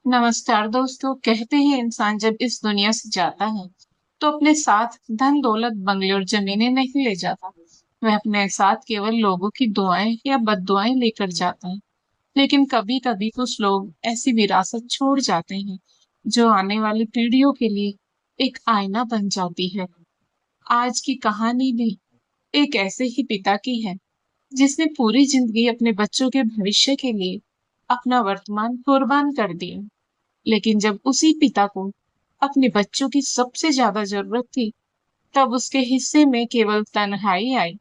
नमस्कार दोस्तों। कहते हैं इंसान जब इस दुनिया से जाता है तो अपने साथ धन दौलत बंगले और जमीनें नहीं ले जाता। वह अपने साथ केवल लोगों की दुआएं या बद्दुआएं लेकर जाता है। लेकिन कभी कभी कुछ लोग ऐसी विरासत छोड़ जाते हैं जो आने वाली पीढ़ियों के लिए एक आईना बन जाती है। आज की कहानी भी एक ऐसे ही पिता की है जिसने पूरी जिंदगी अपने बच्चों के भविष्य के लिए अपना वर्तमान कुर्बान कर दिया। लेकिन जब उसी पिता को अपने बच्चों की सबसे ज्यादा जरूरत थी, तब उसके हिस्से में केवल तन्हाई आई।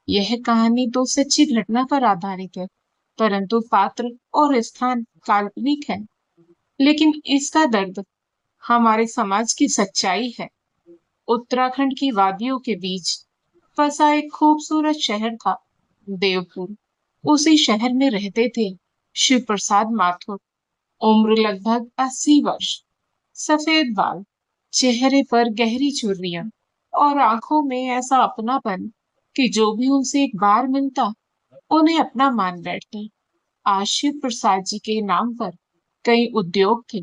यह कहानी तो सच्ची घटना पर आधारित है, परंतु पात्र और स्थान काल्पनिक है। लेकिन इसका दर्द हमारे समाज की सच्चाई है। उत्तराखंड की वादियों के बीच बसा एक खूबसूरत शहर था, देवपुर। उसी शहर में रहते थे शिव प्रसाद माथुर। उम्र लगभग 80 वर्ष। सफेद बाल, चेहरे पर गहरी झुर्रियां और आंखों में ऐसा अपनापन कि जो भी उनसे एक बार मिलता उन्हें अपना मान बैठते। आज शिव प्रसाद जी के नाम पर कई उद्योग थे,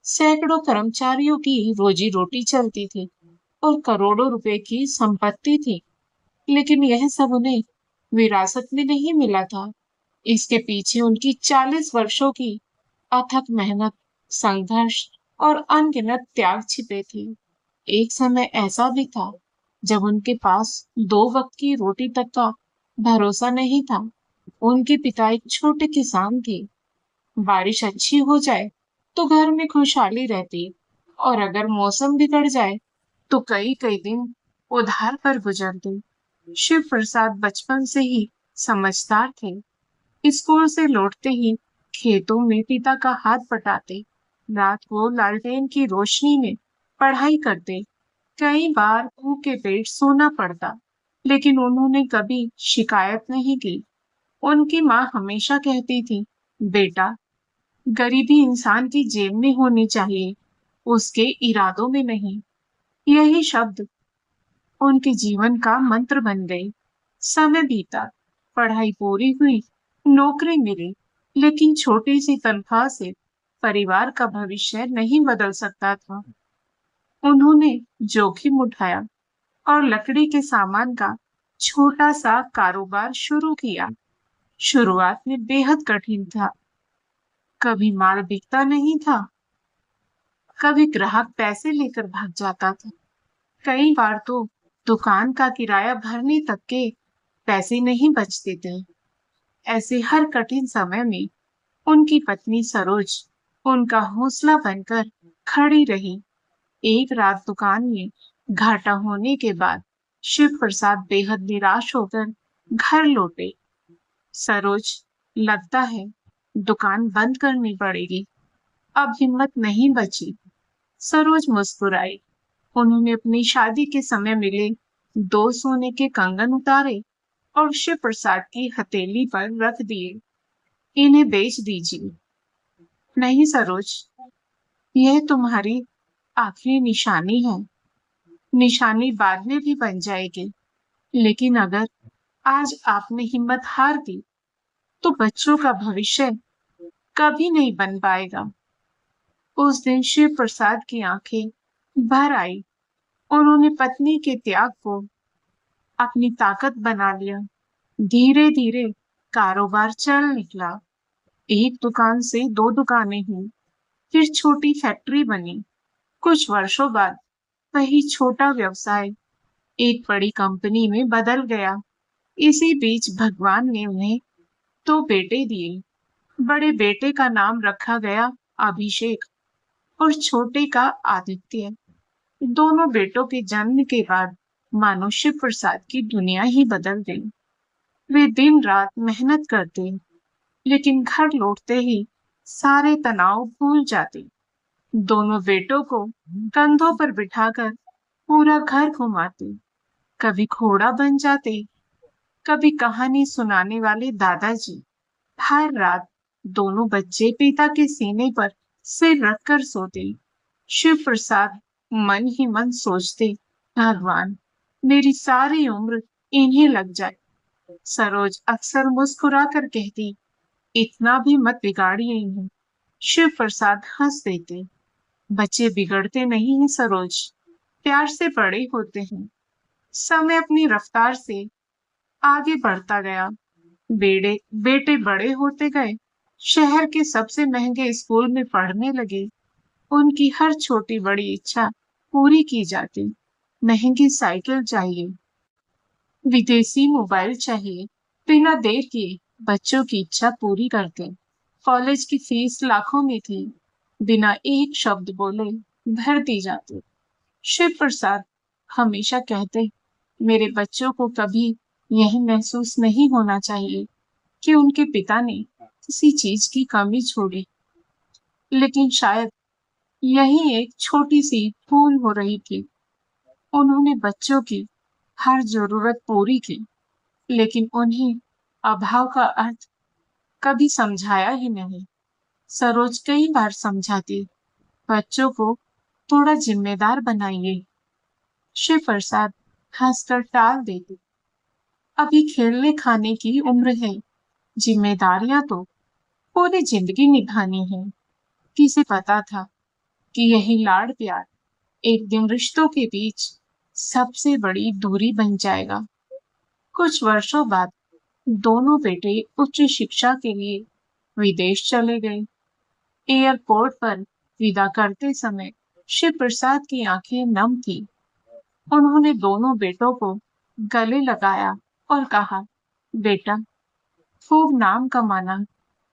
सैकड़ों कर्मचारियों की रोजी रोटी चलती थी और करोड़ों रुपए की संपत्ति थी। लेकिन यह सब उन्हें विरासत में नहीं मिला था। इसके पीछे उनकी 40 वर्षों की अथक मेहनत, संघर्ष और अनगिनत त्याग छिपे थे। एक समय ऐसा भी था जब उनके पास 2 वक्त की रोटी तक का भरोसा नहीं था। उनके पिता एक छोटे किसान थे। बारिश अच्छी हो जाए तो घर में खुशहाली रहती, और अगर मौसम बिगड़ जाए तो कई कई दिन उधार पर गुजरते। शिव प्रसाद बचपन से ही समझदार थे। स्कूल से लौटते ही खेतों में पिता का हाथ पटाते, रात को लालटेन की रोशनी में पढ़ाई करते। कई बार भूखे पेट सोना पड़ता, लेकिन उन्होंने कभी शिकायत नहीं की। उनकी माँ हमेशा कहती थी, बेटा, गरीबी इंसान की जेब में होनी चाहिए, उसके इरादों में नहीं। यही शब्द उनके जीवन का मंत्र बन गई। समय बीता, पढ़ाई पूरी हुई, नौकरी मिली, लेकिन छोटी सी तनख्वाह से परिवार का भविष्य नहीं बदल सकता था। उन्होंने जोखिम उठाया और लकड़ी के सामान का छोटा सा कारोबार शुरू किया। शुरुआत में बेहद कठिन था। कभी माल बिकता नहीं था, कभी ग्राहक पैसे लेकर भाग जाता था। कई बार तो दुकान का किराया भरने तक के पैसे नहीं बचते थे। ऐसे हर कठिन समय में उनकी पत्नी सरोज उनका हौसला बनकर खड़ी रही। एक रात दुकान में घाटा होने के बाद शिव प्रसाद बेहद निराश होकर घर लौटे। सरोज, लगता है दुकान बंद करनी पड़ेगी, अब हिम्मत नहीं बची। सरोज मुस्कुराई। उन्होंने अपनी शादी के समय मिले 2 सोने के कंगन उतारे और शिव प्रसाद की हथेली पर रख दिए। इन्हें बेच दीजिए। नहीं सरोज, यह तुम्हारी आखिरी निशानी है। निशानी बाद में भी बन जाएगी, लेकिन अगर आज आपने हिम्मत हार दी तो बच्चों का भविष्य कभी नहीं बन पाएगा। उस दिन शिव प्रसाद की आंखें भर आई। उन्होंने पत्नी के त्याग को अपनी ताकत बना लिया। धीरे धीरे कारोबार चल निकला। एक दुकान से 2 दुकानें हुई, फिर छोटी फैक्ट्री बनी। कुछ वर्षों बाद वही छोटा व्यवसाय एक बड़ी कंपनी में बदल गया। इसी बीच भगवान ने उन्हें 2 बेटे दिए। बड़े बेटे का नाम रखा गया अभिषेक और छोटे का आदित्य। दोनों बेटों के जन्म के बाद मानो शिव प्रसाद की दुनिया ही बदल गई। वे दिन रात मेहनत करते, लेकिन घर लौटते ही सारे तनाव भूल जाते। दोनों बेटों को कंधों पर बिठाकर पूरा घर घुमाते, कभी घोड़ा बन जाते, कभी कहानी सुनाने वाले दादाजी। हर रात दोनों बच्चे पिता के सीने पर सिर रखकर सोते। शिव प्रसाद मन ही मन सोचते, भगवान, मेरी सारी उम्र इन्हें लग जाए। सरोज अक्सर मुस्कुरा कर कहती, इतना भी मत बिगाड़िए इन्हें। शिव प्रसाद हंस देते। बच्चे बिगड़ते नहीं हैं सरोज, प्यार से बड़े होते हैं। समय अपनी रफ्तार से आगे बढ़ता गया। बेटे बेटे बड़े होते गए, शहर के सबसे महंगे स्कूल में पढ़ने लगे। उनकी हर छोटी बड़ी इच्छा पूरी की जाती। महंगी साइकिल चाहिए, विदेशी मोबाइल चाहिए। बिना देर किए बच्चों की इच्छा पूरी करते। कॉलेज की फीस लाखों में थी, बिना एक शब्द बोले भर दी जाती। शिव प्रसाद हमेशा कहते, मेरे बच्चों को कभी यह महसूस नहीं होना चाहिए कि उनके पिता ने किसी चीज की कमी छोड़ी। लेकिन शायद यही एक छोटी सी भूल हो रही थी। उन्होंने बच्चों की हर जरूरत पूरी की, लेकिन उन्हें अभाव का अर्थ कभी समझाया ही नहीं। सरोज कई बार समझाती, बच्चों को थोड़ा जिम्मेदार बनाइए। शिव प्रसाद हंसकर टाल देते, अभी खेलने खाने की उम्र है, जिम्मेदारियां तो पूरी जिंदगी निभानी है। किसे पता था कि यही लाड़ प्यार एक दिन रिश्तों के बीच सबसे बड़ी दूरी बन जाएगा। कुछ वर्षों बाद दोनों बेटे उच्च शिक्षा के लिए विदेश चले गए। एयरपोर्ट पर विदा करते समय शिव प्रसाद की आंखें नम थी। उन्होंने दोनों बेटों को गले लगाया और कहा, बेटा, खूब नाम कमाना,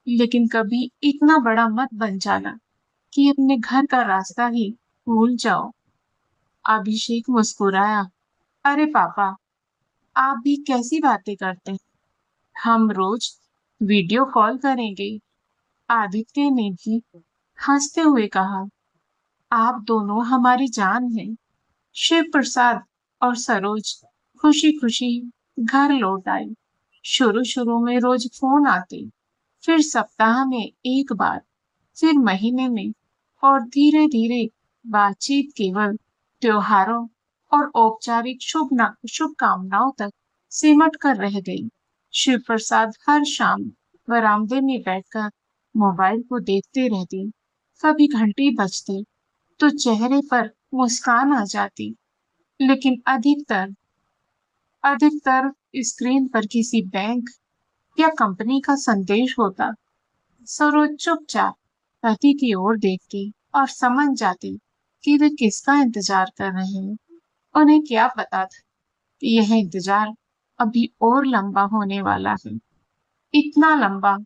लेकिन कभी इतना बड़ा मत बन जाना कि अपने घर का रास्ता ही भूल जाओ। अभिषेक मुस्कुराया, अरे पापा, आप भी कैसी बातें करते हैं? हम रोज वीडियो कॉल करेंगे। आदित्य ने भी हंसते हुए कहा, आप दोनों हमारी जान हैं। शिव प्रसाद और सरोज खुशी खुशी घर लौट आए। शुरू शुरू में रोज फोन आते, फिर सप्ताह में एक बार, फिर महीने में, और धीरे धीरे बातचीत केवल त्योहारों और औपचारिक शुभकामनाओं तक सिमट कर रह गई। शिव प्रसाद हर शाम बरामदे में बैठकर मोबाइल को देखते रहते। कभी घंटी बजती तो चेहरे पर मुस्कान आ जाती, लेकिन अधिकतर अधिकतर स्क्रीन पर किसी बैंक या कंपनी का संदेश होता। सरोज चुपचाप पति की ओर देखती और समझ जाती कि वे किसका इंतजार कर रहे हैं। उन्हें क्या पता था कि यह इंतजार अभी और लंबा होने वाला है, इतना लंबा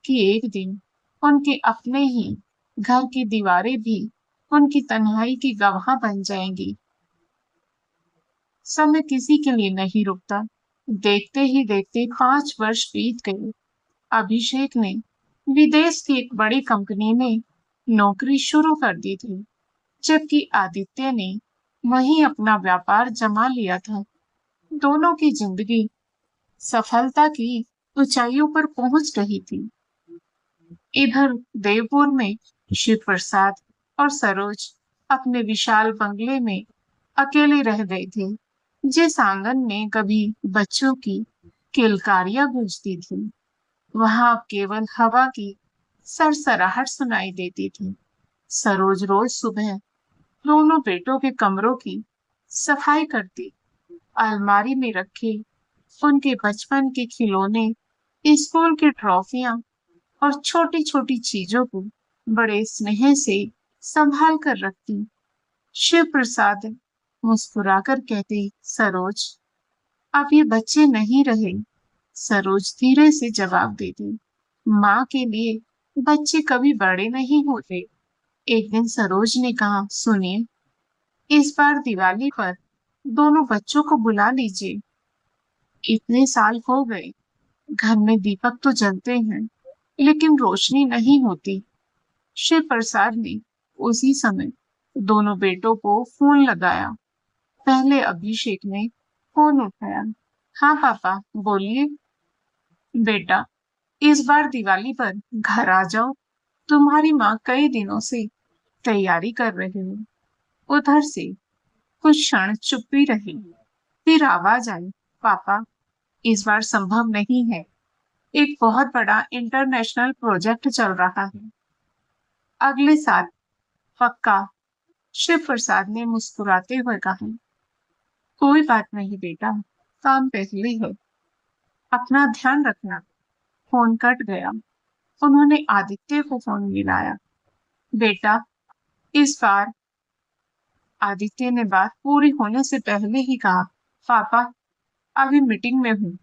कि एक दिन उनके अपने ही घर की दीवारें भी उनकी तन्हाई की गवाह बन जाएंगी। समय किसी के लिए नहीं रुकता। देखते ही देखते 5 वर्ष बीत गए। अभिषेक ने विदेश की एक बड़ी कंपनी में नौकरी शुरू कर दी थी, जबकि आदित्य ने वहीं अपना व्यापार जमा लिया था। दोनों की जिंदगी सफलता की ऊंचाइयों पर पहुंच रही थी। इधर देवपुर में शिव प्रसाद और सरोज अपने विशाल बंगले में अकेले रह गए थे। जिस आंगन में कभी बच्चों की किलकारियां गूंजती थी, वहां अब केवल हवा की सरसराहट सुनाई देती थी। सरोज रोज सुबह दोनों बेटों के कमरों की सफाई करती, अलमारी में रखे उनके बचपन के खिलौने, स्कूल की ट्रॉफियां और छोटी छोटी चीजों को बड़े स्नेह से संभाल कर रखती। शिव प्रसाद मुस्कुराकर कहते, सरोज, अब ये बच्चे नहीं रहे। सरोज धीरे से जवाब देती, माँ के लिए बच्चे कभी बड़े नहीं होते। एक दिन सरोज ने कहा, सुनिए, इस बार दिवाली पर दोनों बच्चों को बुला लीजिए। इतने साल हो गए, घर में दीपक तो जलते हैं, लेकिन रोशनी नहीं होती। शिव प्रसाद ने उसी समय दोनों बेटों को फोन लगाया। पहले अभिषेक ने फोन उठाया। हाँ पापा, बोलिए। बेटा, इस बार दिवाली पर घर आ जाओ, तुम्हारी माँ कई दिनों से तैयारी कर रही है। उधर से कुछ क्षण चुप्पी रही, फिर आवाज आई, पापा, इस बार संभव नहीं है। एक बहुत बड़ा इंटरनेशनल प्रोजेक्ट चल रहा है। अगले साल पक्का, शिव प्रसाद ने मुस्कुराते हुए कहा। कोई बात नहीं बेटा, काम पहले है, अपना ध्यान रखना। फोन कट गया। उन्होंने आदित्य को फोन मिलाया। बेटा, इस बार, आदित्य ने बात पूरी होने से पहले ही कहा, पापा, अभी मीटिंग में हूँ,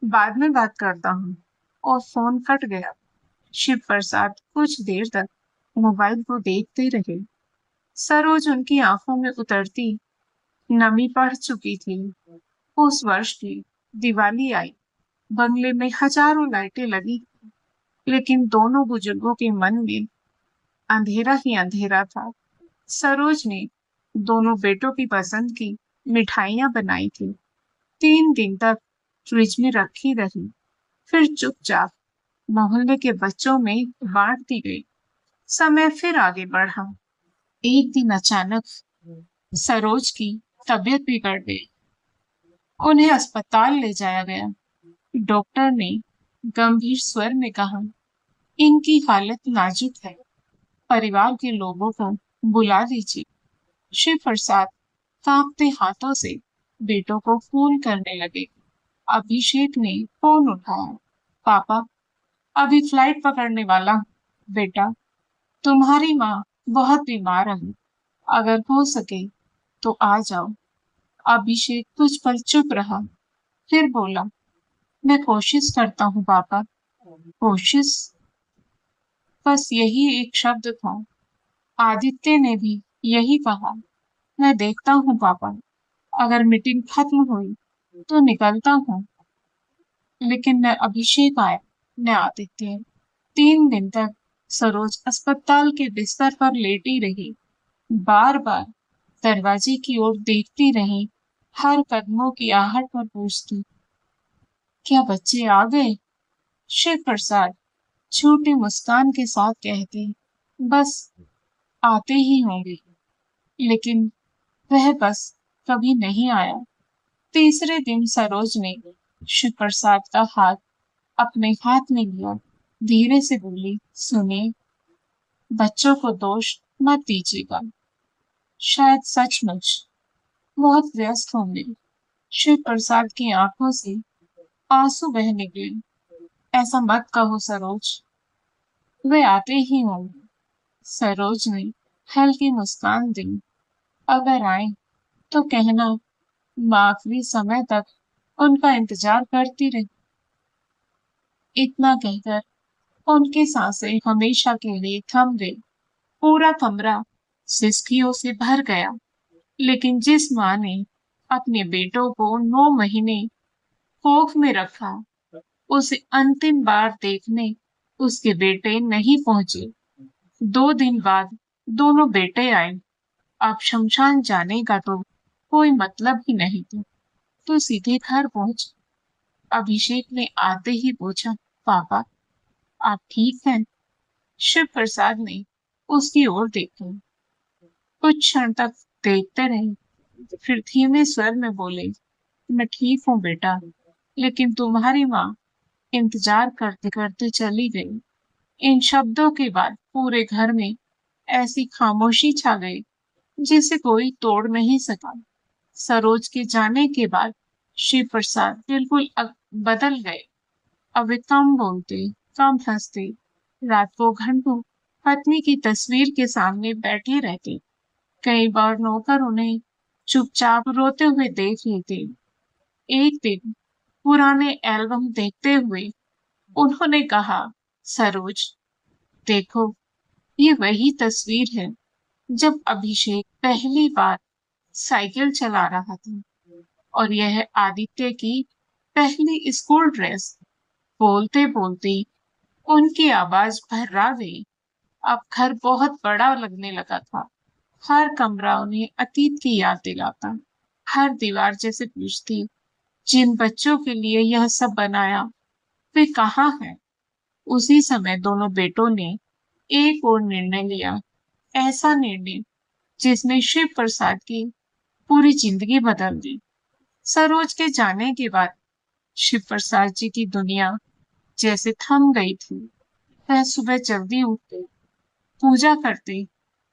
बाद में बात करता हूँ। और फोन कट गया। शिव प्रसाद कुछ देर तक मोबाइल को देखते रहे। सरोज उनकी आंखों में उतरती नमी पड़ चुकी थी। उस वर्ष की दिवाली आई। बंगले में हजारों लाइटें लगी, लेकिन दोनों बुजुर्गों के मन में अंधेरा ही अंधेरा था। सरोज ने दोनों बेटों की पसंद की मिठाइयां बनाई थी। 3 दिन तक फ्रिज में रखी रही, फिर चुपचाप मोहल्ले के बच्चों में बांट दी गई। समय फिर आगे बढ़ा। एक दिन अचानक सरोज की तबीयत बिगड़ गई। उन्हें अस्पताल ले जाया गया। डॉक्टर ने गंभीर स्वर में कहा, इनकी हालत नाजुक है, परिवार के लोगों को बुला लीजिए। शिव प्रसाद कांपते हाथों से बेटों को फोन करने लगे। अभिषेक ने फोन उठाया। पापा, अभी फ्लाइट पकड़ने वाला हूं। बेटा, तुम्हारी माँ बहुत बीमार है, अगर हो सके तो आ जाओ। अभिषेक कुछ पल चुप रहा, फिर बोला, मैं कोशिश करता हूँ पापा। कोशिश, बस यही एक शब्द था। आदित्य ने भी यही कहा। मैं देखता हूँ पापा, अगर मीटिंग खत्म हुई तो निकलता हूँ। लेकिन न अभिषेक आया, न आदित्य। 3 दिन तक सरोज अस्पताल के बिस्तर पर लेटी रही, बार बार दरवाजे की ओर देखती रही, हर कदमों की आहट पर पूछती, क्या बच्चे आ गए? शिव प्रसाद छोटी मुस्कान के साथ कहते, बस आते ही होंगे। लेकिन वह बस कभी नहीं आया। तीसरे दिन सरोज ने शिव प्रसाद का हाथ अपने हाथ में लिया, धीरे से बोली, सुनिए, बच्चों को दोष मत दीजिएगा, शायद सचमुच बहुत व्यस्त होंगे। शिव प्रसाद की आंखों से आंसू बह निकले। ऐसा मत कहो सरोज, वे आते ही होंगे। सरोज ने हल्की मुस्कान दी। अगर आए तो कहना, माँ आखिरी समय तक उनका इंतजार करती रही। इतना कहकर उनकी सांसें हमेशा के लिए थम गई। पूरा कमरा सिसकियों से भर गया। लेकिन जिस माँ ने अपने बेटों को 9 महीने कोख में रखा, उसे अंतिम बार देखने उसके बेटे नहीं पहुंचे। 2 दिन बाद दोनों बेटे आए। अब शमशान जाने का तो कोई मतलब ही नहीं था, तो सीधे घर पहुंच। अभिषेक ने आते ही पूछा, पापा, आप ठीक हैं? शिव प्रसाद ने उसकी ओर देखा, कुछ क्षण तक देखते रहे, फिर धीमे स्वर में बोले, मैं ठीक हूँ बेटा, लेकिन तुम्हारी माँ इंतजार करते करते चली गई। इन शब्दों के बाद पूरे घर में ऐसी खामोशी छा गई जिसे कोई तोड़ नहीं सका। सरोज के जाने के बाद शिव प्रसाद बिल्कुल बदल गए। अब वे कम बोलते, कम हंसते, रात को घंटों पत्नी की तस्वीर के सामने बैठे रहते। कई बार नौकर उन्हें चुपचाप रोते हुए देख लेते। एक दिन पुराने एल्बम देखते हुए उन्होंने कहा, सरोज, देखो, ये वही तस्वीर है जब अभिषेक पहली बार साइकिल चला रहा था, और यह आदित्य की पहली स्कूल ड्रेस। बोलते बोलते उनकी आवाज भर्रा गई। अब घर बहुत बड़ा लगने लगा था। हर कमरा उन्हें अतीत की याद दिलाता। हर दीवार जैसे पूछती, जिन बच्चों के लिए यह सब बनाया, वे कहाँ हैं? उसी समय दोनों बेटों ने एक और निर्णय लिया। ऐसा निर्णय जिसने शिव प्रसाद की पूरी जिंदगी बदल दी। सरोज के जाने के बाद शिव प्रसाद जी की दुनिया जैसे थम गई थी। वह सुबह जल्दी उठते, पूजा करते,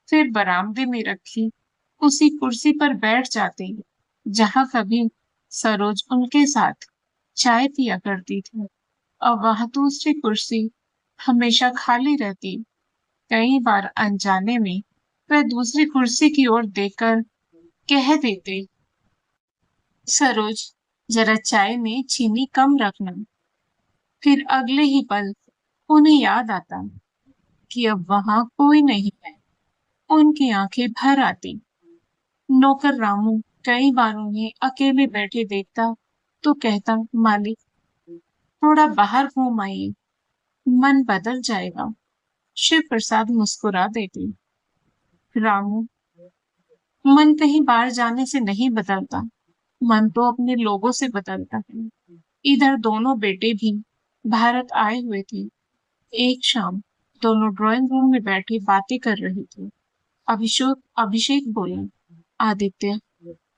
फिर बरामदे में रखी उसी कुर्सी पर बैठ जाते जहां कभी सरोज उनके साथ चाय पिया करती थी। अब वह दूसरी कुर्सी हमेशा खाली रहती। कई बार अनजाने में वह दूसरी कुर्सी की ओर देखकर कह देते, सरोज, जरा चाय में चीनी कम रखना। फिर अगले ही पल उन्हें याद आता कि अब वहां कोई नहीं है। उनकी आंखें भर आती। नौकर रामू कई बार उन्हें अकेले बैठे देखता तो कहता, मालिक, थोड़ा बाहर घूम आइए, मन बदल जाएगा। शिव प्रसाद मुस्कुरा देते, रामू, मन कहीं बाहर जाने से नहीं बदलता, मन तो अपने लोगों से बदलता है। इधर दोनों बेटे भी भारत आए हुए थे। एक शाम दोनों ड्राइंग रूम में बैठे बातें कर रहे थे। अभिषेक अभिषेक बोले, आदित्य,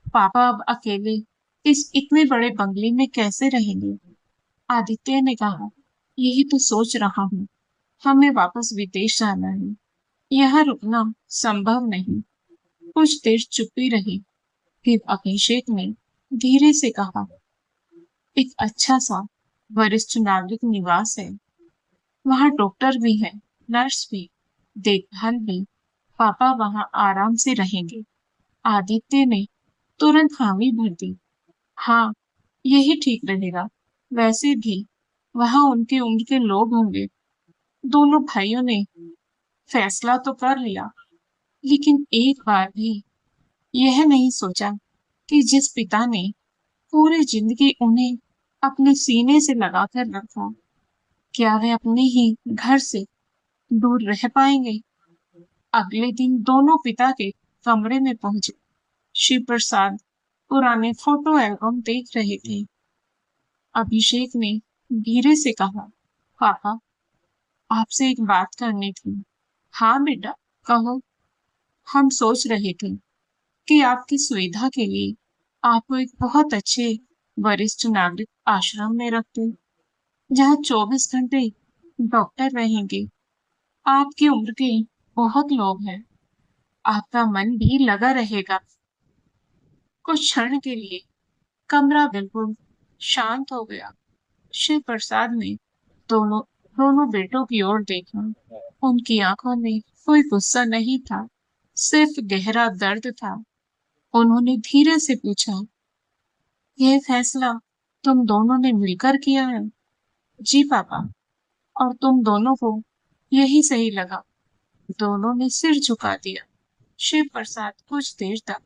पापा अब अकेले इस इतने बड़े बंगले में कैसे रहेंगे? आदित्य ने कहा, यही तो सोच रहा हूँ। हमें वापस विदेश जाना है। यहाँ रुकना संभव नहीं। कुछ देर चुप्पी रही। फिर अभिषेक ने धीरे से कहा, एक अच्छा सा वरिष्ठ नागरिक निवास है। वहाँ डॉक्टर भी है, नर्स भी, देखभाल भी। पापा वहाँ आराम से रहेंगे। आदित्य ने तुरंत हामी भर दी। हाँ, यही ठीक रहेगा। वैसे भी वहाँ उनकी उम्र के लोग होंगे। दोनों भाइयों ने फैसला तो कर लिया, लेकिन एक बार भी यह नहीं सोचा कि जिस पिता ने पूरी जिंदगी उन्हें अपने सीने से लगाकर रखा, क्या वे अपने ही घर से दूर रह पाएंगे? अगले दिन दोनों पिता के कमरे में पहुंचे। शिव प्रसाद पुराने फोटो एल्बम देख रहे थे। अभिषेक ने धीरे से कहा, पापा, आपसे एक बात करनी थी। हाँ बेटा, कहो। हम सोच रहे थे कि आपकी सुविधा के लिए आपको एक बहुत अच्छे वरिष्ठ नागरिक आश्रम में रखते, जहाँ 24 घंटे डॉक्टर रहेंगे। आपकी उम्र के बहुत लोग हैं। आपका मन भी लगा रहेगा। कुछ क्षण के लिए कमरा बिल्कुल शांत हो गया। शिव प्रसाद ने दोनों दोनों बेटों की ओर देखा। उनकी आंखों में कोई गुस्सा नहीं था, सिर्फ गहरा दर्द था। उन्होंने धीरे से पूछा, यह फैसला तुम दोनों ने मिलकर किया है? जी पापा। और तुम दोनों को यही सही लगा? दोनों ने सिर झुका दिया। शिव प्रसाद कुछ देर तक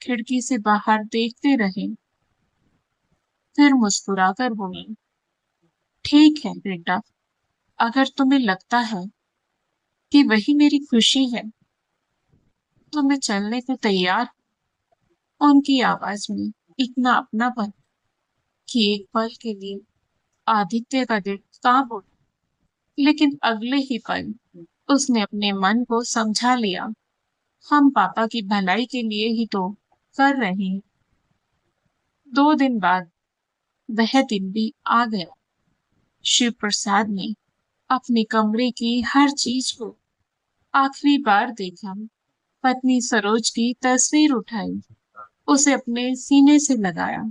खिड़की से बाहर देखते रहे, फिर मुस्कुराकर बोले, ठीक है बेटा, अगर तुम्हें लगता है कि वही मेरी खुशी है तो मैं चलने को तैयार हूं। उनकी आवाज में इतना अपनापन कि एक पल के लिए आदित्य का दिल कांप उठा, लेकिन अगले ही पल उसने अपने मन को समझा लिया। हम पापा की भलाई के लिए ही तो कर रहे हैं। 2 दिन बाद वह दिन भी आ गया। शिव प्रसाद ने अपने कमरे की हर चीज को आखिरी बार देखा। पत्नी सरोज की तस्वीर उठाई, उसे अपने सीने से लगाया,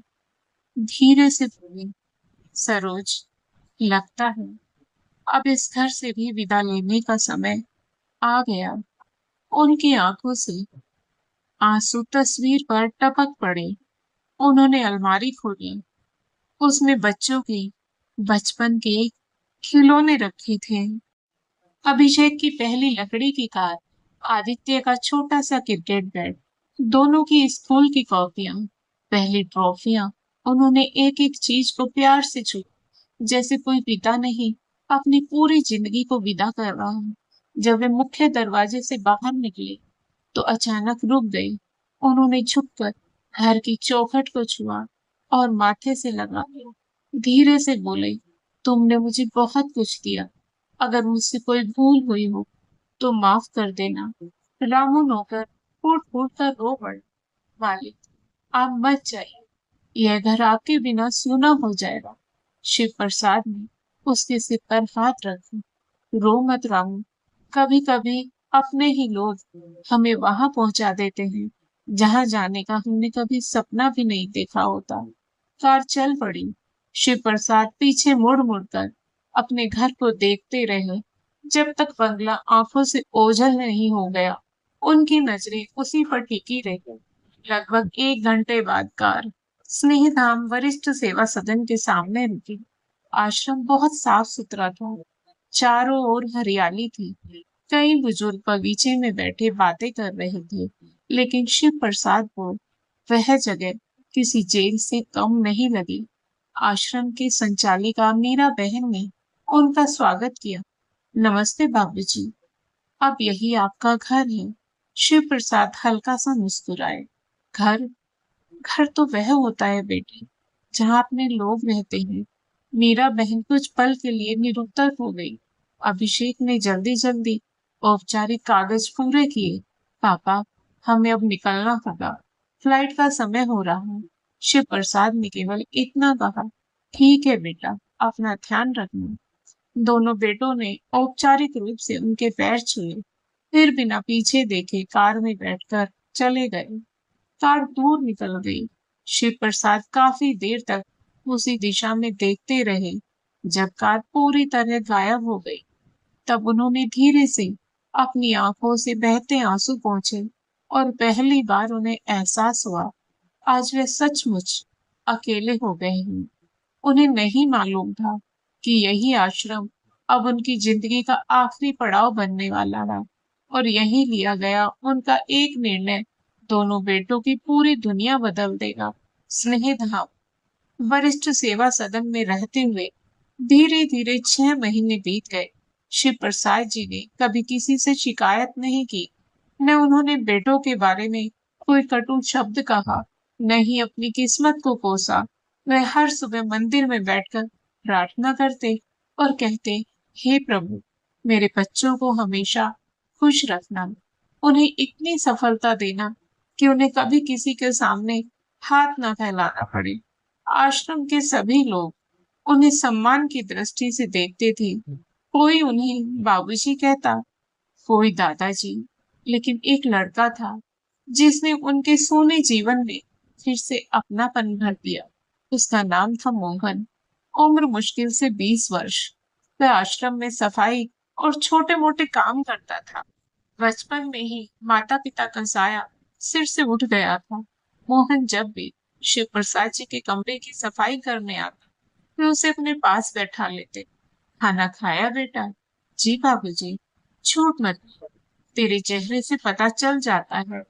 धीरे से बोली, सरोज, लगता है अब इस घर से भी विदा लेने का समय आ गया। उनकी आंखों से आंसू तस्वीर पर टपक पड़े। उन्होंने अलमारी खोली। उसमें बच्चों के बचपन के खिलौने रखे थे। अभिषेक की पहली लकड़ी की कार, आदित्य का छोटा सा क्रिकेट बैट, दोनों की स्कूल की कॉपियां, पहली ट्रॉफियां। उन्होंने एक एक चीज को प्यार से छुआ, जैसे कोई पिता नहीं अपनी पूरी जिंदगी को विदा कर रहा हो। जब वे मुख्य दरवाजे से बाहर निकले तो अचानक रुक गए। उन्होंने झुककर घर की चौखट को छुआ और माथे से लगा लिया। धीरे से बोले, तुमने मुझे बहुत कुछ दिया। अगर मुझसे कोई भूल हुई हो तो माफ कर देना। रामू नौकर फूट फूट कर रो पड़ा, मालिक, आप मत जाइए, यह घर आपके बिना सूना हो जाएगा। शिव प्रसाद ने उसके सिर पर हाथ रखा, रो मत रामू, कभी कभी अपने ही लोग हमें वहां पहुंचा देते हैं जहां जाने का हमने कभी सपना भी नहीं देखा होता। कार चल पड़ी। शिव प्रसाद पीछे मुड़ मुड़ कर अपने घर को देखते रहे जब तक बंगला आंखों से ओझल नहीं हो गया। उनकी नजरें उसी पर टिकी रही। लगभग 1 घंटे बाद कार स्नेहधाम वरिष्ठ सेवा सदन के सामने रुकी। आश्रम बहुत साफ सुथरा था। चारों ओर हरियाली थी। कई बुजुर्ग बगीचे में बैठे बातें कर रहे थे, लेकिन शिव प्रसाद को वह जगह किसी जेल से कम नहीं लगी। आश्रम की संचालिका मीरा बहन ने उनका स्वागत किया। नमस्ते बाबूजी, अब यही आपका घर है। शिव प्रसाद हल्का सा मुस्कुराए। घर? घर तो वह होता है बेटे, जहाँ अपने लोग रहते हैं। मीरा बहन कुछ पल के लिए निरुत्तर हो गई। अभिषेक ने जल्दी जल्दी औपचारिक कागज पूरे किए। पापा, हमें अब निकलना होगा। फ्लाइट का समय हो रहा है। शिव प्रसाद ने केवल इतना कहा। ठीक है बेटा, अपना ध्यान रखना। दोनों बेटों ने औपचारिक रूप से उनके पैर छुए, फिर बिना पीछे देखे कार में बैठकर चले गए। कार दूर निकल गई। शिव प्रसाद काफी देर तक उसी दिशा में देखते रहे। जब कार पूरी तरह गायब हो गई, तब उन्होंने धीरे से अपनी आंखों से बहते आंसू पोंछे और पहली बार उन्हें एहसास हुआ, आज वे सचमुच अकेले हो गए हैं। उन्हें नहीं मालूम था कि यही आश्रम अब उनकी जिंदगी का आखिरी पड़ाव बनने वाला था, और यही लिया गया उनका एक निर्णय दोनों बेटों की पूरी दुनिया बदल देगा। स्नेहधाम वरिष्ठ सेवा सदन में रहते हुए धीरे धीरे 6 महीने बीत गए। शिव प्रसाद जी ने कभी किसी से शिकायत नहीं की। न उन्होंने बेटों के बारे में कोई कटु शब्द कहा, न ही अपनी किस्मत को कोसा। वह हर सुबह मंदिर में बैठकर प्रार्थना करते और कहते, हे प्रभु, मेरे बच्चों को हमेशा खुश रखना, उन्हें इतनी सफलता देना कि उन्हें कभी किसी के सामने हाथ न फैलाना पड़े। आश्रम के सभी लोग उन्हें सम्मान की दृष्टि से देखते थे। कोई उन्हें बाबूजी कहता, कोई दादाजी, लेकिन एक लड़का था जिसने उनके सोने जीवन में फिर से अपनापन भर दिया। उसका नाम था मोहन। उम्र मुश्किल से 20 वर्ष। वह आश्रम में सफाई और छोटे मोटे काम करता था। बचपन में ही माता पिता का साया सिर से उठ गया था। मोहन जब भी शिव प्रसाद जी के कमरे की सफाई करने आता, वे उसे अपने पास बैठा लेते। खाना खाया बेटा? जी बाबूजी। झूठ मत बोल, तेरे चेहरे से पता चल जाता है।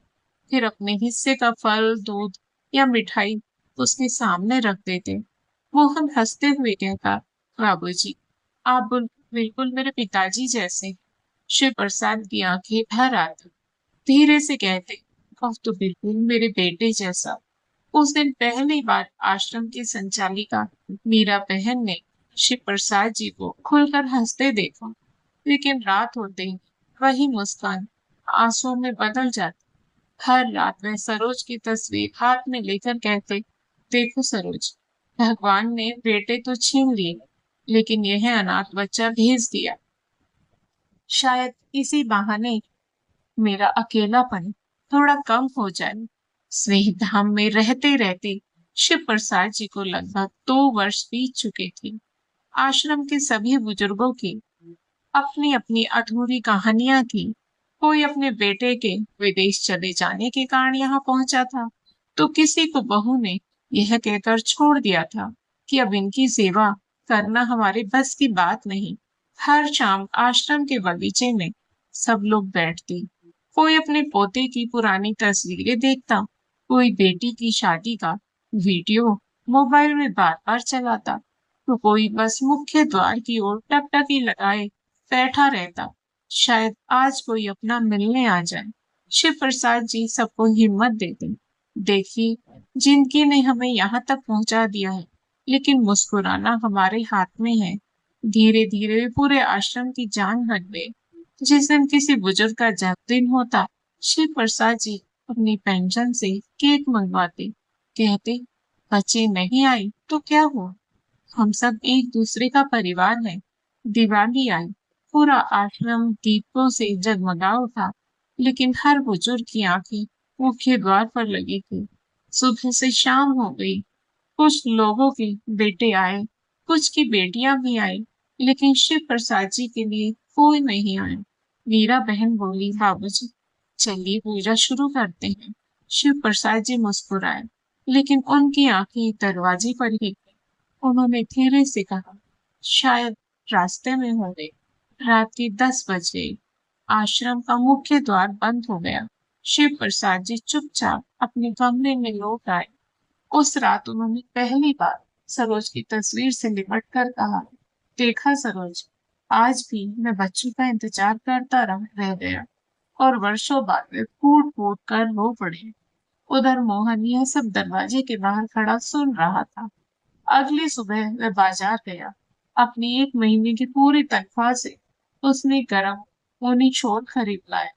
फिर अपने हिस्से का फल, दूध या मिठाई उसके सामने रख देते। मोहन हंसते हुए कहता, बाबूजी, आप बिल्कुल मेरे पिताजी जैसे। शिव प्रसाद की आंखें भर आती। धीरे से कहते, अब तो बिल्कुल मेरे बेटे जैसा। उस दिन पहली बार आश्रम की संचालिका मीरा बहन ने शिव प्रसाद जी को खुलकर हंसते देखा, लेकिन रात होते ही वही मुस्कान आंसुओं में बदल जाती। हर रात वह सरोज की तस्वीर हाथ में लेकर कहते, देखो सरोज, भगवान ने बेटे तो छीन लिए, लेकिन यह अनाथ बच्चा भेज दिया। शायद इसी बहाने मेरा अकेलापन थोड़ा कम हो जाए। स्नेहधाम में रहते रहते शिव प्रसाद जी को लगभग 2 वर्ष बीत चुके थे। आश्रम के सभी बुजुर्गों की अपनी अपनी अधूरी कहानियां थी। कोई अपने बेटे के विदेश चले जाने के कारण यहाँ पहुंचा था, तो किसी को बहू ने यह कहकर छोड़ दिया था कि अब इनकी सेवा करना हमारे बस की बात नहीं। हर शाम आश्रम के बगीचे में सब लोग बैठते। कोई अपने पोते की पुरानी तस्वीरें देखता, कोई बेटी की शादी का वीडियो मोबाइल में बार बार चलाता, तो कोई बस मुख्य द्वार की ओर टकटकी लगाए बैठा रहता। शायद आज कोई अपना मिलने आ जाए। शिव प्रसाद जी सबको हिम्मत देते। देखिए, जिंदगी ने हमें यहाँ तक पहुंचा दिया है, लेकिन मुस्कुराना हमारे हाथ में है। धीरे धीरे पूरे आश्रम की जान हट गई। जिस दिन किसी बुजुर्ग का जन्मदिन होता, शिव प्रसाद जी अपनी पेंशन से केक मंगवाते। कहते, बच्चे नहीं आए तो क्या हुआ, हम सब एक दूसरे का परिवार है। दिवाली आई, पूरा आश्रम दीपकों से जगमगा उठा, लेकिन हर बुजुर्ग की आंखें मुख्य द्वार पर लगी थी। सुबह से शाम हो गई। कुछ लोगों के बेटे आए, कुछ की बेटियां भी आई, लेकिन शिव प्रसाद जी के लिए कोई नहीं आया। मीरा बहन बोली, बाबूजी, चलिए पूजा शुरू करते हैं। शिव प्रसाद जी मुस्कुराए, लेकिन उनकी आंखें दरवाजे पर ही थी। उन्होंने धीरे से कहा, शायद रास्ते में होंगे। रात के 10 बज गए। आश्रम का मुख्य द्वार बंद हो गया। शिव प्रसाद जी चुपचाप अपने कमरे में लौट आए। उस रात उन्होंने पहली बार सरोज की तस्वीर से लिपट कर कहा, देखा सरोज, आज भी मैं बच्चों का इंतजार करता रह गया। और वर्षों बाद वे फूट फूट कर रो पड़े। उधर मोहन यह सब दरवाजे के बाहर खड़ा सुन रहा था। अगली सुबह वह बाजार गया। अपनी 1 महीने की पूरी तनख्वाह से उसने गरम ऊनी शॉल खरीद लाया।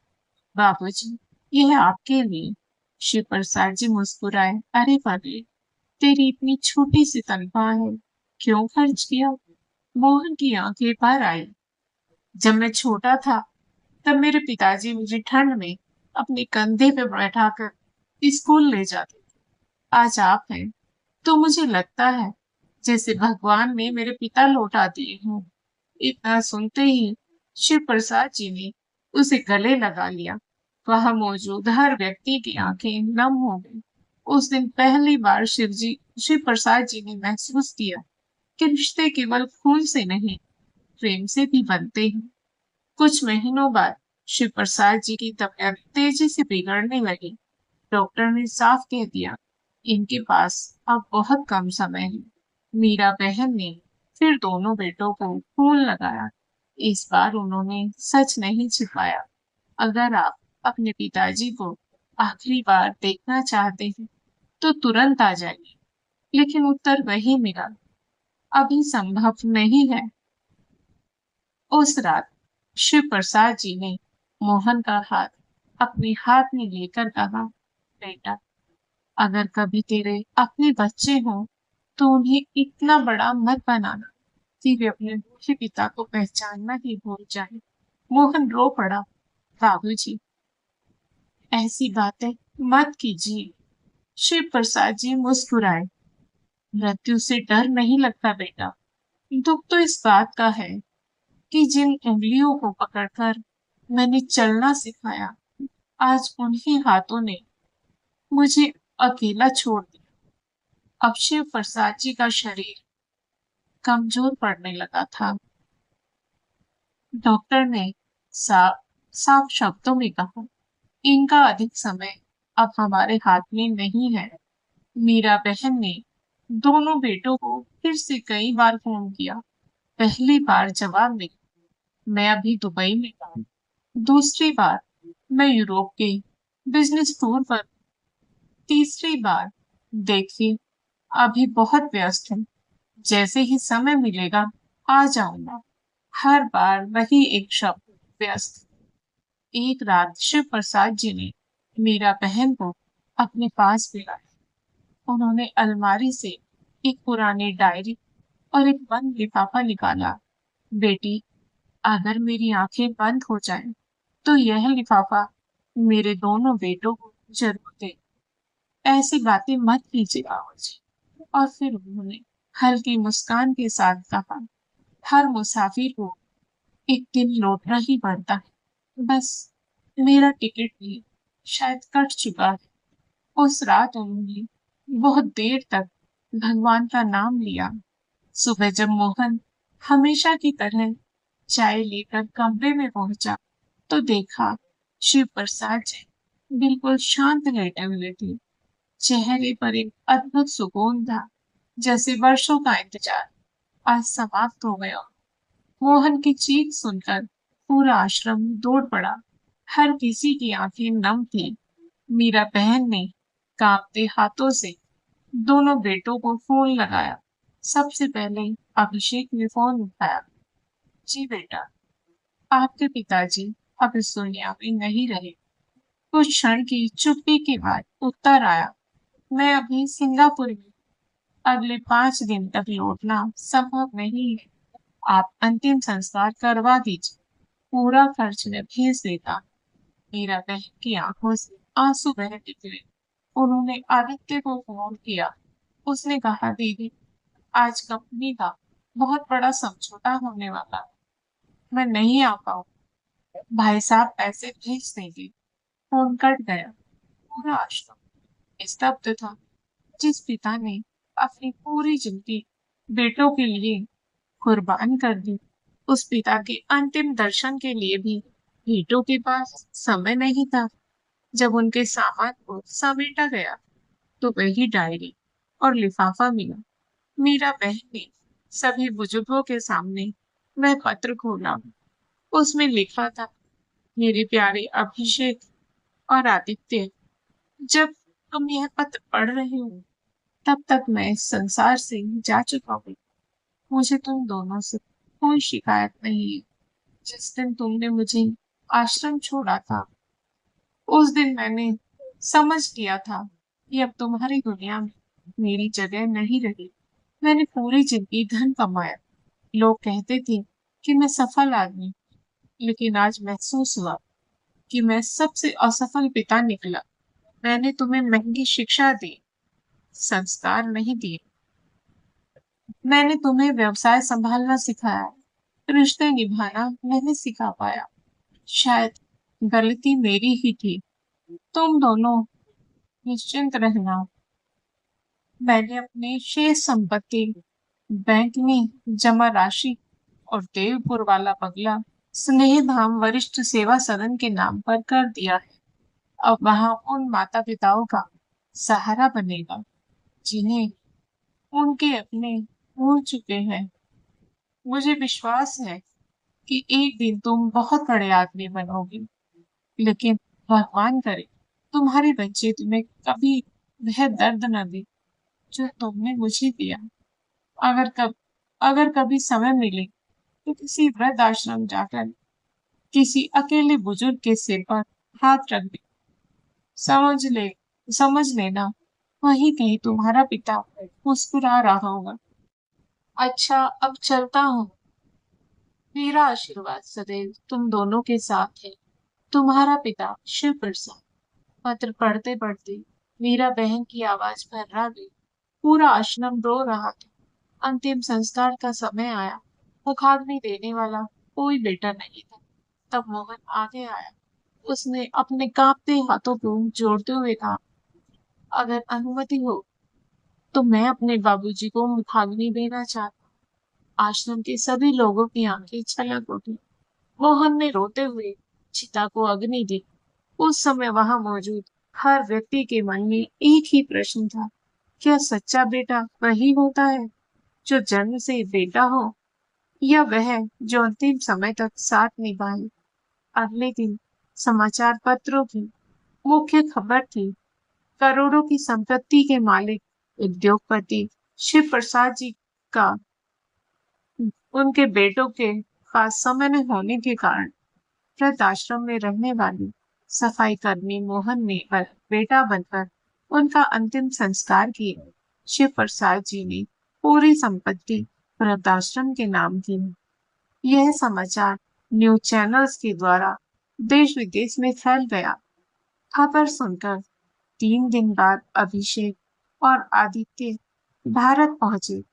बाबूजी, यह आपके लिए। शिव प्रसाद जी मुस्कुराए, अरे पागली, तेरी इतनी छोटी सी तनख्वाह है, क्यों खर्च किया? मोहन की आंखें भर आई। जब मैं छोटा था, तब मेरे पिताजी मुझे ठंड में अपने कंधे पे बैठाकर स्कूल ले जाते। आज आप हैं, तो मुझे लगता है जैसे भगवान ने मेरे पिता लौटा दिए हों। इतना सुनते ही शिव प्रसाद जी ने उसे गले लगा लिया। वहां मौजूद हर व्यक्ति की आंखें नम हो गई। उस दिन पहली बार शिव प्रसाद जी ने महसूस किया कि रिश्ते केवल खून से नहीं, प्रेम से भी बनते हैं। कुछ महीनों बाद शिव प्रसाद जी की तबीयत तेजी से बिगड़ने लगी। डॉक्टर ने साफ कह दिया, इनके पास अब बहुत कम समय है। मीरा बहन ने फिर दोनों बेटों को खून लगाया। इस बार उन्होंने सच नहीं छिपाया। अगर आप अपने पिताजी को आखिरी बार देखना चाहते हैं, तो तुरंत आ जाइए। लेकिन उत्तर वही मिला, अभी संभव नहीं है। उस रात शिव प्रसाद जी ने मोहन का हाथ अपने हाथ में लेकर कहा, बेटा, अगर कभी तेरे अपने बच्चे हों, तो उन्हें इतना बड़ा मत बनाना कि वे अपने बूढ़े पिता को पहचानना ही भूल जाए। मोहन रो पड़ा, बाबूजी, ऐसी बातें मत कीजिए। शिव प्रसाद जी मुस्कुराए, मृत्यु से डर नहीं लगता बेटा। दुख तो इस बात का है कि जिन उंगलियों को पकड़कर मैंने चलना सिखाया, आज उन्हीं हाथों ने मुझे अकेला छोड़ दिया। अब शिव प्रसाद जी का शरीर कमजोर पड़ने लगा था। डॉक्टर ने साफ साफ शब्दों में कहा, इनका अधिक समय अब हमारे हाथ में नहीं है। मीरा बहन ने दोनों बेटों को फिर से कई बार फोन किया। पहली बार जवाब मिला, मैं अभी दुबई में हूँ। दूसरी बार, मैं यूरोप गई बिजनेस टूर पर। तीसरी बार, देखिए, अभी बहुत व्यस्त हूँ, जैसे ही समय मिलेगा आ जाऊंगा। हर बार वही एक शब्द, व्यस्त। एक रात शिव प्रसाद जी ने मीरा बहन को अपने पास बुलाया। उन्होंने अलमारी से एक पुरानी डायरी और एक बंद लिफाफा निकाला। बेटी, अगर मेरी आंखें बंद हो जाएं, तो यह लिफाफा मेरे दोनों बेटों को जरूर दे। ऐसी बातें मत कीजिए बाबूजी। और फिर उन्होंने हल्की मुस्कान के साथ कहा, हर मुसाफिर को एक दिन लौटना ही पड़ता है। बस मेरा टिकट भी शायद कट चुका है। उस रात उन्होंने बहुत देर तक भगवान का नाम लिया। सुबह जब मोहन हमेशा की तरह चाय लेकर कमरे में पहुंचा, तो देखा शिव प्रसाद जी बिल्कुल शांत लेटे हुए थे। चेहरे पर एक अद्भुत सुकून था, जैसे वर्षों का इंतजार आज समाप्त हो गया। मोहन की चीख सुनकर पूरा आश्रम दौड़ पड़ा। हर किसी की आंखें नम थी। मीरा बहन ने कांपते हाथों से दोनों बेटों को फोन लगाया। सबसे पहले अभिषेक ने फोन उठाया। जी बेटा, आपके पिताजी अब इस दुनिया में नहीं रहे। कुछ क्षण की चुप्पी के बाद उत्तर आया, मैं अभी सिंगापुर में, अगले 5 दिन तक लौटना संभव नहीं है। आप अंतिम संस्कार करवा दीजिए। पूरा खर्च मैं भेज देता। मीरा बहन की आंखों से आंसू बह निकले। उन्होंने आदित्य को फोन किया। उसने कहा, दीदी, आज कंपनी का बहुत बड़ा समझौता होने वाला है। मैं नहीं आ पाऊँ। भाई साहब पैसे भेज देंगे। फोन कट गया। पूरा आश्रम स्तब्ध था। जिस पिता ने अपनी पूरी जिंदगी बेटों के लिए कुर्बान कर दी, उस पिता के अंतिम दर्शन के लिए भी बेटों के पास समय नहीं था। जब उनके सामान को समेटा गया तो वही डायरी और लिफाफा मिला। मीरा बहन ने सभी बुजुर्गों के सामने वह पत्र खोला। उसमें लिखा था, मेरे प्यारे अभिषेक और आदित्य, जब तुम यह पत्र पढ़ रहे हो तब तक मैं इस संसार से जा चुका हूँ। मुझे तुम दोनों से कोई शिकायत नहीं है। जिस दिन तुमने मुझे आश्रम छोड़ा था, उस दिन मैंने समझ लिया था कि अब तुम्हारी दुनिया में मेरी जगह नहीं रही। मैंने पूरी जिंदगी धन कमाया। लोग कहते थे कि मैं सफल आदमी, लेकिन आज महसूस हुआ कि मैं सबसे असफल पिता निकला। मैंने तुम्हें महंगी शिक्षा दी, संस्कार नहीं दिए। मैंने तुम्हें व्यवसाय संभालना सिखाया, रिश्ते निभाना नहीं सिखा पाया। शायद गलती मेरी ही थी। तुम दोनों निश्चिंत रहना। मैंने अपनी शेष संपत्ति, बैंक में जमा राशि और देवपुर वाला बंगला स्नेह धाम वरिष्ठ सेवा सदन के नाम पर कर दिया है। अब वहां उन माता पिताओं का सहारा बनेगा जिन्हें उनके अपने भूल चुके हैं। मुझे विश्वास है कि एक दिन तुम बहुत बड़े आदमी बनोगे, लेकिन भगवान करे तुम्हारे बच्चे तुम्हें कभी वह दर्द न दे जो तुमने मुझे दिया। अगर कब अगर कभी समय मिले तो किसी वृद्ध आश्रम जाकर किसी अकेले बुजुर्ग के सिर पर हाथ रख दे। समझ ले समझ लेना, वही कहीं तुम्हारा पिता मुस्कुरा रहा होगा। अच्छा, अब चलता हूँ। मेरा आशीर्वाद सदैव तुम दोनों के साथ है। तुम्हारा पिता, शिव प्रसाद। पत्र पढ़ते पढ़ते मीरा बहन की आवाज भर्रा गई। पूरा आश्रम रो रहा था। अंतिम संस्कार का समय आया। मुखाग्नि देने वाला कोई बेटा नहीं था। तब मोहन आगे आया। उसने अपने कांपते हाथों को जोड़ते हुए कहा, अगर अनुमति हो तो मैं अपने बाबूजी को मुखाग्नि देना चाहता। आश्रम के सभी लोगों की आंखें छलक उठी। मोहन ने रोते हुए चिता को अग्नि दी। उस समय वहां मौजूद हर व्यक्ति के मन में एक ही प्रश्न था, क्या सच्चा बेटा वही होता है जो जन्म से बेटा हो, या वह जो अंतिम समय तक साथ निभाए? अगले दिन समाचार पत्रों की मुख्य खबर थी, करोड़ों की संपत्ति के मालिक उद्योगपति शिव प्रसाद जी का उनके बेटों के पास समय न होने के कारण वृद्धाश्रम में रहने वाली सफाई कर्मी मोहन ने बेटा बनकर उनका अंतिम संस्कार किया। शिव प्रसाद जी ने पूरी संपत्ति वृद्धाश्रम के नाम की। यह समाचार न्यूज चैनल्स के द्वारा देश विदेश में फैल गया। खबर सुनकर 3 दिन बाद अभिषेक और आदित्य भारत पहुंचे।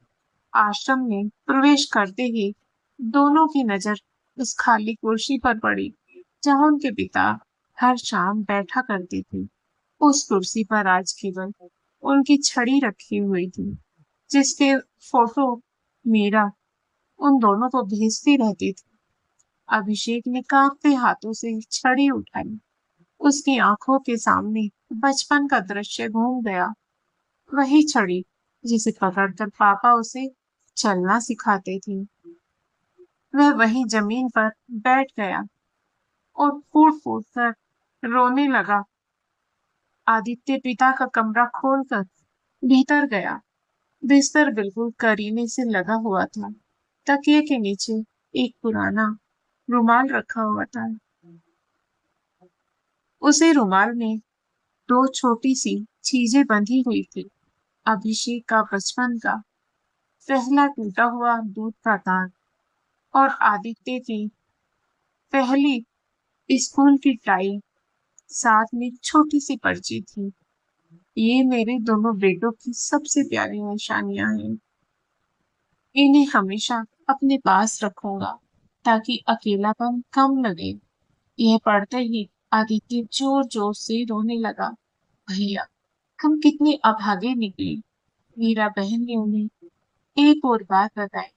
आश्रम में प्रवेश करते ही दोनों की नजर उस खाली कुर्सी पर पड़ी जहां उनके पिता हर शाम बैठा करते थे। उस कुर्सी पर आज केवल उनकी छड़ी रखी हुई थी, जिसके फोटो मीरा उन दोनों को भेजती रहती थी। अभिषेक ने कांपते हाथों से छड़ी उठाई। उसकी आंखों के सामने बचपन का दृश्य घूम गया। वही छड़ी जिसे पकड़कर पापा उसे चलना सिखाते थे। वह वहीं जमीन पर बैठ गया और फूट फूट कर रोने लगा। आदित्य पिता का कमरा खोलकर भीतर गया। बिस्तर बिल्कुल करीने से लगा हुआ था। तकिए के नीचे एक पुराना रुमाल रखा हुआ था। उसी रुमाल में दो छोटी सी चीजें बंधी हुई थी। अभिषेक का बचपन का पहला टूटा हुआ दूध का दान और आदित्य की पहली स्कूल की टाई, साथ में छोटी सी पर्ची थी। ये मेरे दोनों बेटों की सबसे प्यारी निशानियां हैं। इन्हें हमेशा अपने पास रखूंगा ताकि अकेलापन कम लगे। यह पढ़ते ही आदित्य जोर जोर से रोने लगा। भैया, हम कितने अभागे निकले। मीरा बहन ने उन्हें एक और बात बताई।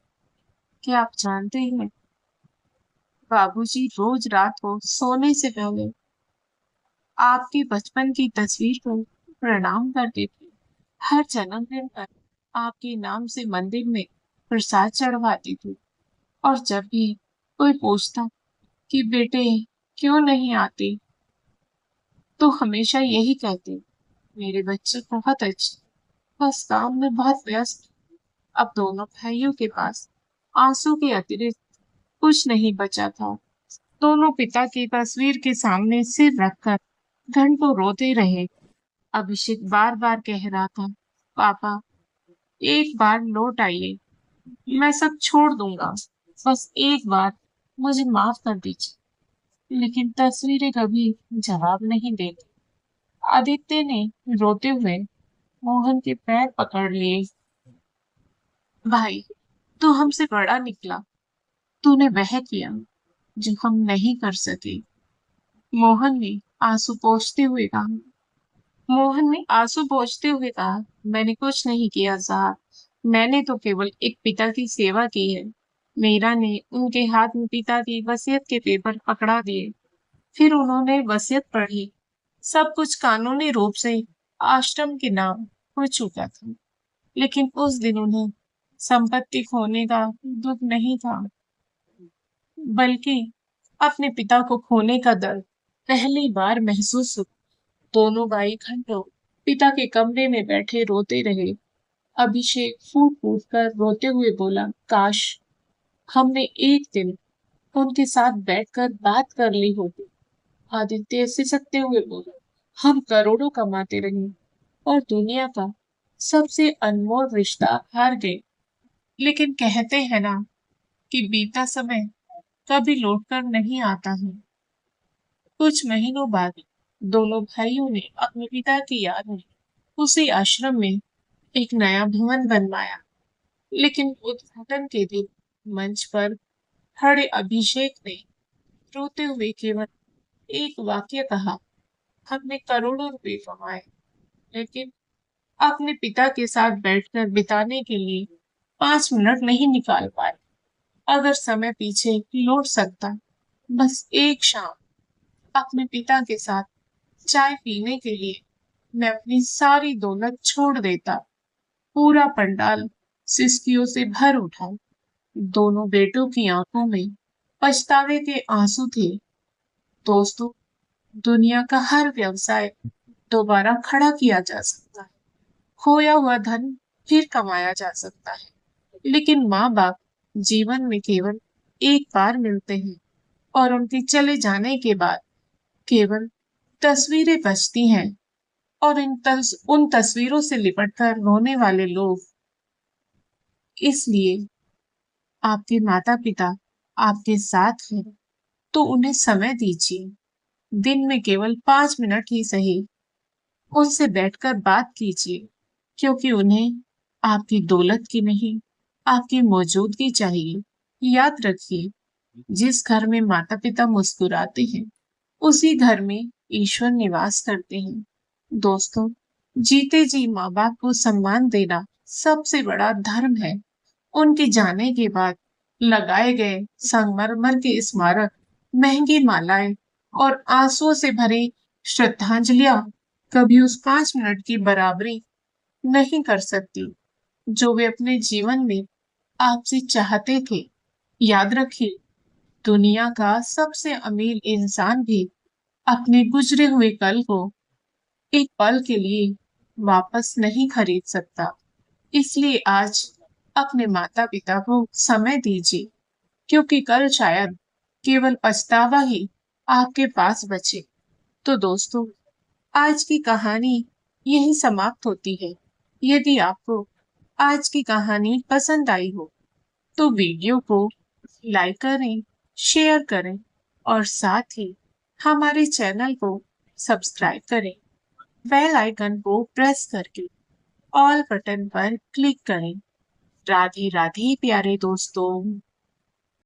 क्या आप जानते हैं, बाबूजी रोज रात को सोने से पहले आपके बचपन की तस्वीर को प्रणाम करते थे। हर जन्मदिन पर आपके नाम से मंदिर में प्रसाद चढ़वाती थी। और जब भी कोई पूछता कि बेटे क्यों नहीं आते, तो हमेशा यही कहते, मेरे बच्चे बहुत अच्छे, बस काम में बहुत व्यस्त। अब दोनों भाइयों के पास आंसू के अतिरिक्त कुछ नहीं बचा था। दोनों पिता की तस्वीर के सामने सिर रखकर घंटों रोते रहे। अभिषेक बार बार कह रहा था, पापा एक बार लौट आइए, मैं सब छोड़ दूंगा, बस एक बार मुझे माफ कर दीजिए। लेकिन तस्वीरें कभी जवाब नहीं देती। आदित्य ने रोते हुए मोहन के पैर पकड़ लिए। भाई, तू हमसे बड़ा निकला। तूने वह किया जो हम नहीं कर सके। मोहन ने आंसू पोंछते हुए कहा। मोहन ने आंसू पोंछते हुए कहा, मैंने कुछ नहीं किया साहब। मैंने तो केवल एक पिता की सेवा की है। मीरा ने उनके हाथ में पिता की वसीयत के पेपर पकड़ा दिए। फिर उन्होंने वसीयत पढ़ी। सब कुछ कानूनी रूप से आश्रम के नाम हो चुका था, लेकिन उस दिन उन्हें संपत्ति खोने का दुख नहीं था, बल्कि अपने पिता को खोने का दर्द पहली बार महसूस हुआ। दोनों भाई घंटों पिता के कमरे में बैठे रोते रहे। अभिषेक फूट फूट कर रोते हुए बोला, काश हमने एक दिन उनके साथ बैठकर बात कर ली होती। आदित्य सिसकते हुए बोला, हम करोड़ों कमाते रहे और दुनिया का सबसे अनमोल रिश्ता हार गए। लेकिन कहते हैं ना कि बीता समय कभी लौटकर नहीं आता है। कुछ महीनों बाद दोनों भाइयों ने अपने पिता की याद में उसी आश्रम में एक नया भवन बनवाया। लेकिन उद्घाटन के दिन मंच पर खड़े अभिषेक ने रोते हुए केवल एक वाक्य कहा, हमने करोड़ों रुपए कमाए, लेकिन अपने पिता के साथ बैठकर बिताने के लिए 5 मिनट नहीं निकाल पाए। अगर समय पीछे लौट सकता, बस एक शाम अपने पिता के साथ चाय पीने के लिए मैं अपनी सारी दौलत छोड़ देता। पूरा पंडाल सिसकियों से भर उठा। दोनों बेटों की आंखों में पछतावे के आंसू थे। दोस्तों, दुनिया का हर व्यवसाय दोबारा खड़ा किया जा सकता है। खोया हुआ धन फिर कमाया जा सकता है। लेकिन माँ बाप जीवन में केवल एक बार मिलते हैं और उनके चले जाने के बाद केवल तस्वीरें बचती हैं। और उन तस्वीरों से लिपटकर रोने वाले लोग। इसलिए आपके माता पिता आपके साथ हैं तो उन्हें समय दीजिए। दिन में केवल 5 मिनट ही सही उनसे बैठकर बात कीजिए, क्योंकि उन्हें आपकी दौलत की नहीं, आपकी मौजूदगी चाहिए। याद रखिए, जिस घर में माता पिता मुस्कुराते हैं उसी घर में ईश्वर निवास करते हैं। दोस्तों, जीते जी माँ बाप को सम्मान देना सबसे बड़ा धर्म है। उनके जाने के बाद लगाए गए संगमरमर के स्मारक, महंगी मालाएं और आंसुओं से भरी श्रद्धांजलियां कभी उस 5 मिनट की बराबरी नहीं कर सकती जो वे अपने जीवन में आपसे चाहते थे। याद रखिए, दुनिया का सबसे अमीर इंसान भी अपने गुजरे हुए कल को एक पल के लिए वापस नहीं खरीद सकता। इसलिए आज अपने माता पिता को समय दीजिए, क्योंकि कल शायद केवल पछतावा ही आपके पास बचे। तो दोस्तों, आज की कहानी यही समाप्त होती है। यदि आपको आज की कहानी पसंद आई हो तो वीडियो को लाइक करें, शेयर करें और साथ ही हमारे चैनल को सब्सक्राइब करें। बेल आइकन को प्रेस करके ऑल बटन पर क्लिक करें। राधे राधे प्यारे दोस्तों।